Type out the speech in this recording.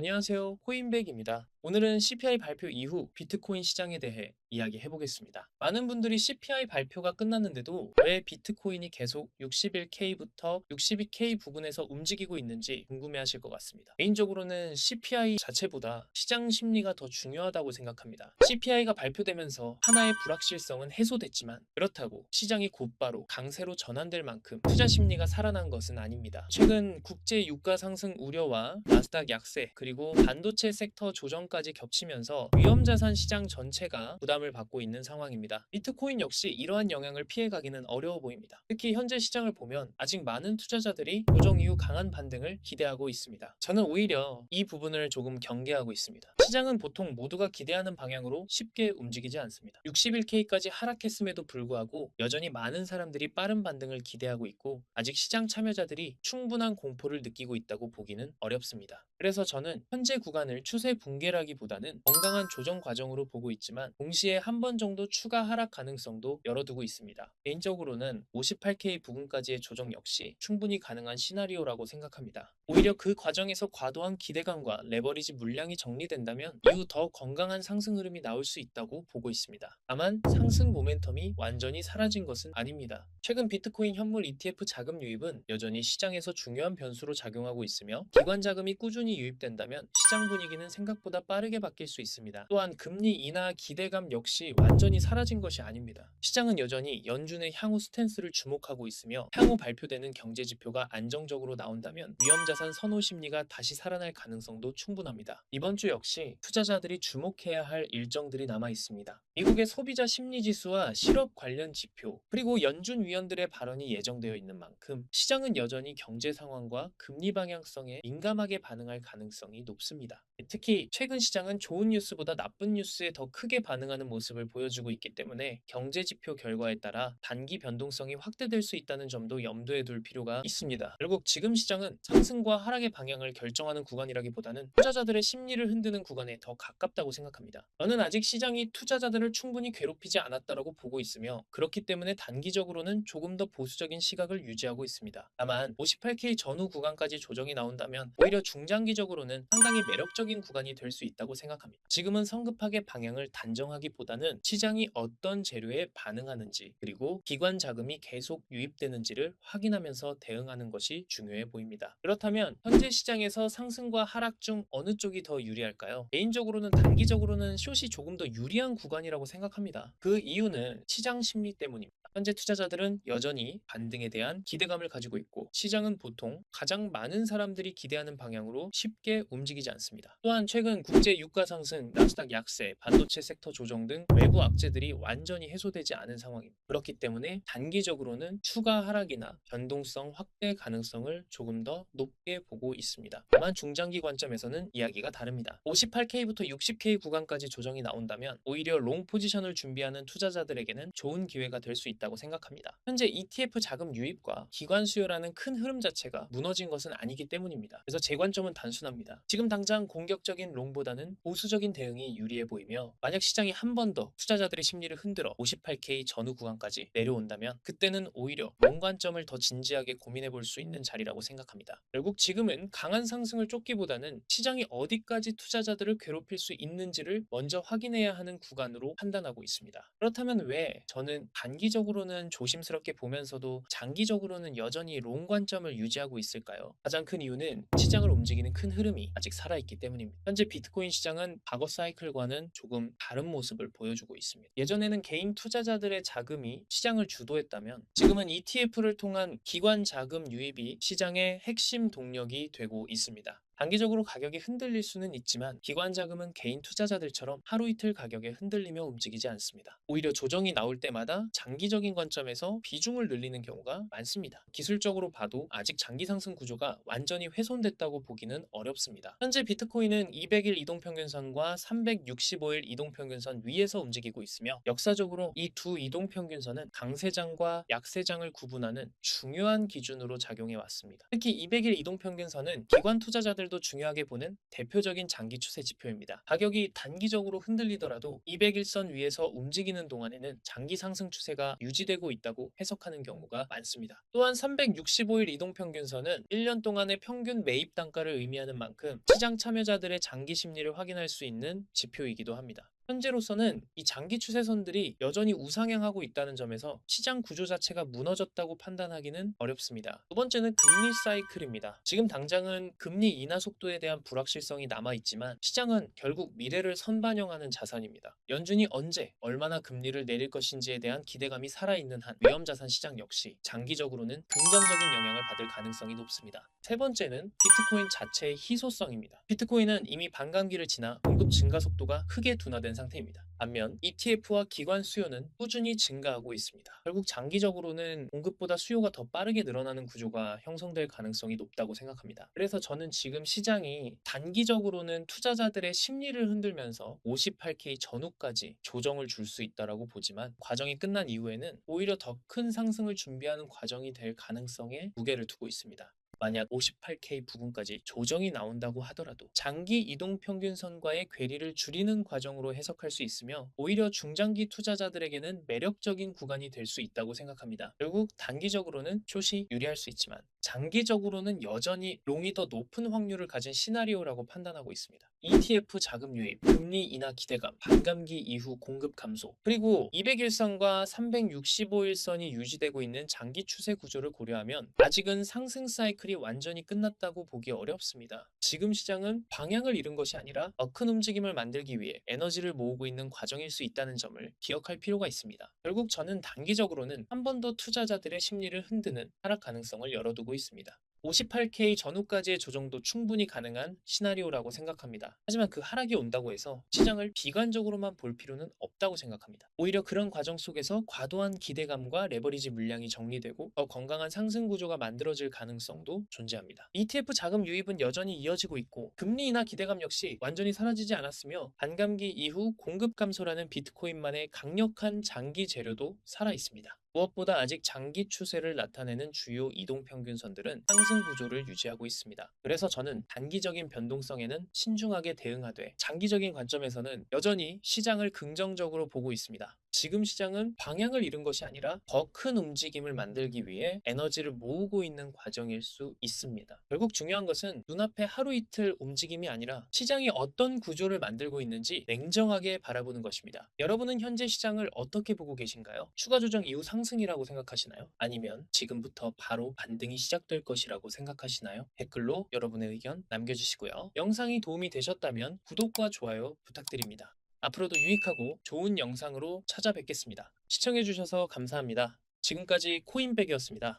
안녕하세요. 코인백입니다. 오늘은 CPI 발표 이후 비트코인 시장에 대해 이야기해 보겠습니다. 많은 분들이 CPI 발표가 끝났는데도 왜 비트코인이 계속 61K부터 62K 부근에서 움직이고 있는지 궁금해 하실 것 같습니다. 개인적으로는 CPI 자체보다 시장 심리가 더 중요하다고 생각합니다. CPI가 발표되면서 하나의 불확실성은 해소됐지만 그렇다고 시장이 곧바로 강세로 전환될 만큼 투자 심리가 살아난 것은 아닙니다. 최근 국제 유가 상승 우려와 나스닥 약세 그리고 반도체 섹터 조정까지 겹치면서 위험자산 시장 전체가 부담을 받고 있는 상황입니다. 비트코인 역시 이러한 영향을 피해가기는 어려워 보입니다. 특히 현재 시장을 보면 아직 많은 투자자들이 조정 이후 강한 반등을 기대하고 있습니다. 저는 오히려 이 부분을 조금 경계하고 있습니다. 시장은 보통 모두가 기대하는 방향으로 쉽게 움직이지 않습니다. 61K까지 하락했음에도 불구하고 여전히 많은 사람들이 빠른 반등을 기대하고 있고 아직 시장 참여자들이 충분한 공포를 느끼고 있다고 보기는 어렵습니다. 그래서 저는 현재 구간을 추세 붕괴라기보다는 건강한 조정 과정으로 보고 있지만 동시에 한 번 정도 추가 하락 가능성도 열어두고 있습니다. 개인적으로는 58K 부근까지의 조정 역시 충분히 가능한 시나리오라고 생각합니다. 오히려 그 과정에서 과도한 기대감과 레버리지 물량이 정리된다면 이후 더 건강한 상승 흐름이 나올 수 있다고 보고 있습니다. 다만 상승 모멘텀이 완전히 사라진 것은 아닙니다. 최근 비트코인 현물 ETF 자금 유입은 여전히 시장에서 중요한 변수로 작용하고 있으며 기관 자금이 꾸준히 유입된다면 시장 분위기는 생각보다 빠르게 바뀔 수 있습니다. 또한 금리 인하 기대감 역시 완전히 사라진 것이 아닙니다. 시장은 여전히 연준의 향후 스탠스를 주목하고 있으며 향후 발표되는 경제 지표가 안정적으로 나온다면 위험자산 선호 심리가 다시 살아날 가능성도 충분합니다. 이번 주 역시 투자자들이 주목해야 할 일정들이 남아 있습니다. 미국의 소비자 심리 지수와 실업 관련 지표, 그리고 연준 위원들의 발언이 예정되어 있는 만큼 시장은 여전히 경제 상황과 금리 방향성에 민감하게 반응할 가능성이 높습니다. 특히 최근 시장은 좋은 뉴스보다 나쁜 뉴스에 더 크게 반응하는 모습을 보여주고 있기 때문에 경제 지표 결과에 따라 단기 변동성이 확대될 수 있다는 점도 염두에 둘 필요가 있습니다. 결국 지금 시장은 상승과 하락의 방향을 결정하는 구간이라기보다는 투자자들의 심리를 흔드는 구간에 더 가깝다고 생각합니다. 저는 아직 시장이 투자자들을 충분히 괴롭히지 않았다라고 보고 있으며 그렇기 때문에 단기적으로는 조금 더 보수적인 시각을 유지하고 있습니다. 다만 58K 전후 구간까지 조정이 나온다면 오히려 중장기적으로는 상당히 매력적인 구간이 될 수 있다고 생각합니다. 지금은 성급하게 방향을 단정하기보다는 시장이 어떤 재료에 반응하는지 그리고 기관 자금이 계속 유입되는지를 확인하면서 대응하는 것이 중요해 보입니다. 그렇다면 현재 시장에서 상승과 하락 중 어느 쪽이 더 유리할까요? 개인적으로는 단기적으로는 숏이 조금 더 유리한 구간이라고 생각합니다. 그 이유는 시장 심리 때문입니다. 현재 투자자들은 여전히 반등에 대한 기대감을 가지고 있고 시장은 보통 가장 많은 사람들이 기대하는 방향으로 쉽게 움직이지 않습니다. 또한 최근 국제 유가 상승, 나스닥 약세, 반도체 섹터 조정 등 외부 악재들이 완전히 해소되지 않은 상황입니다. 그렇기 때문에 단기적으로는 추가 하락이나 변동성 확대 가능성을 조금 더 높게 보고 있습니다. 다만 중장기 관점에서는 이야기가 다릅니다. 58K부터 60K 구간까지 조정이 나온다면 오히려 롱 포지션을 준비하는 투자자들에게는 좋은 기회가 될 수 있다고 생각합니다. 현재 ETF 자금 유입과 기관 수요라는 큰 흐름 자체가 무너진 것은 아니기 때문입니다. 그래서 제 관점은 단순합니다. 지금 당장 공격적인 롱보다는 보수적인 대응이 유리해 보이며 만약 시장이 한 번 더 투자자들의 심리를 흔들어 58K 전후 구간까지 내려온다면 그때는 오히려 롱 관점을 더 진지하게 고민해 볼 수 있는 자리라고 생각합니다. 결국 지금은 강한 상승을 쫓기보다는 시장이 어디까지 투자자들을 괴롭힐 수 있는지를 먼저 확인해야 하는 구간으로 판단하고 있습니다. 그렇다면 왜 저는 단기적으로는 조심스럽게 보면서도 장기적으로는 여전히 롱 관점을 유지하고 있을까요? 가장 큰 이유는 시장을 움직이는 큰 흐름이 아직 살아있기 때문입니다. 현재 비트코인 시장은 과거 사이클과는 조금 다른 모습을 보여주고 있습니다. 예전에는 개인 투자자들의 자금이 시장을 주도했다면 지금은 ETF를 통한 기관 자금 유입이 시장의 핵심 동력이 되고 있습니다. 단기적으로 가격이 흔들릴 수는 있지만 기관 자금은 개인 투자자들처럼 하루 이틀 가격에 흔들리며 움직이지 않습니다. 오히려 조정이 나올 때마다 장기적인 관점에서 비중을 늘리는 경우가 많습니다. 기술적으로 봐도 아직 장기 상승 구조가 완전히 훼손됐다고 보기는 어렵습니다. 현재 비트코인은 200일 이동평균선과 365일 이동평균선 위에서 움직이고 있으며 역사적으로 이 두 이동평균선은 강세장과 약세장을 구분하는 중요한 기준으로 작용해 왔습니다. 특히 200일 이동평균선은 기관 투자자들 시간들도 중요하게 보는 대표적인 장기 추세 지표입니다. 가격이 단기적으로 흔들리더라도 200일선 위에서 움직이는 동안에는 장기 상승 추세가 유지되고 있다고 해석하는 경우가 많습니다. 또한 365일 이동평균선은 1년 동안의 평균 매입 단가를 의미하는 만큼 시장 참여자들의 장기 심리를 확인할 수 있는 지표이기도 합니다. 현재로서는 이 장기 추세선들이 여전히 우상향하고 있다는 점에서 시장 구조 자체가 무너졌다고 판단하기는 어렵습니다. 두 번째는 금리 사이클입니다. 지금 당장은 금리 인하 속도에 대한 불확실성이 남아있지만 시장은 결국 미래를 선반영하는 자산입니다. 연준이 언제 얼마나 금리를 내릴 것인지에 대한 기대감이 살아있는 한 위험자산 시장 역시 장기적으로는 긍정적인 영향을 받을 가능성이 높습니다. 세 번째는 비트코인 자체의 희소성입니다. 비트코인은 이미 반감기를 지나 공급 증가 속도가 크게 둔화된 상태입니다. 반면 ETF와 기관 수요는 꾸준히 증가하고 있습니다. 결국 장기적으로는 공급보다 수요가 더 빠르게 늘어나는 구조가 형성될 가능성이 높다고 생각합니다. 그래서 저는 지금 시장이 단기적으로는 투자자들의 심리를 흔들면서 58K 전후까지 조정을 줄 수 있다고 보지만 과정이 끝난 이후에는 오히려 더 큰 상승을 준비하는 과정이 될 가능성에 무게를 두고 있습니다. 만약 58K 부근까지 조정이 나온다고 하더라도 장기 이동평균선과의 괴리를 줄이는 과정으로 해석할 수 있으며 오히려 중장기 투자자들에게는 매력적인 구간이 될 수 있다고 생각합니다. 결국 단기적으로는 숏이 유리할 수 있지만 장기적으로는 여전히 롱이 더 높은 확률을 가진 시나리오라고 판단하고 있습니다. ETF 자금 유입, 금리 인하 기대감, 반감기 이후 공급 감소, 그리고 200일선과 365일선이 유지되고 있는 장기 추세 구조를 고려하면 아직은 상승 사이클이 완전히 끝났다고 보기 어렵습니다. 지금 시장은 방향을 잃은 것이 아니라 더 큰 움직임을 만들기 위해 에너지를 모으고 있는 과정일 수 있다는 점을 기억할 필요가 있습니다. 결국 저는 단기적으로는 한 번 더 투자자들의 심리를 흔드는 하락 가능성을 열어두고 있습니다. 58K 전후까지의 조정도 충분히 가능한 시나리오라고 생각합니다. 하지만 그 하락이 온다고 해서 시장을 비관적으로만 볼 필요는 없다고 생각합니다. 오히려 그런 과정 속에서 과도한 기대감과 레버리지 물량이 정리되고 더 건강한 상승 구조가 만들어질 가능성도 존재합니다. ETF 자금 유입은 여전히 이어지고 있고 금리 인하 기대감 역시 완전히 사라지지 않았으며 반감기 이후 공급 감소라는 비트코인만의 강력한 장기 재료도 살아 있습니다. 무엇보다 아직 장기 추세를 나타내는 주요 이동평균선들은 상승 구조를 유지하고 있습니다. 그래서 저는 단기적인 변동성에는 신중하게 대응하되 장기적인 관점에서는 여전히 시장을 긍정적으로 보고 있습니다. 지금 시장은 방향을 잃은 것이 아니라 더 큰 움직임을 만들기 위해 에너지를 모으고 있는 과정일 수 있습니다. 결국 중요한 것은 눈앞에 하루 이틀 움직임이 아니라 시장이 어떤 구조를 만들고 있는지 냉정하게 바라보는 것입니다. 여러분은 현재 시장을 어떻게 보고 계신가요? 추가 조정 이후 상승이라고 생각하시나요? 아니면 지금부터 바로 반등이 시작될 것이라고 생각하시나요? 댓글로 여러분의 의견 남겨주시고요. 영상이 도움이 되셨다면 구독과 좋아요 부탁드립니다. 앞으로도 유익하고 좋은 영상으로 찾아뵙겠습니다. 시청해주셔서 감사합니다. 지금까지 코인백이었습니다.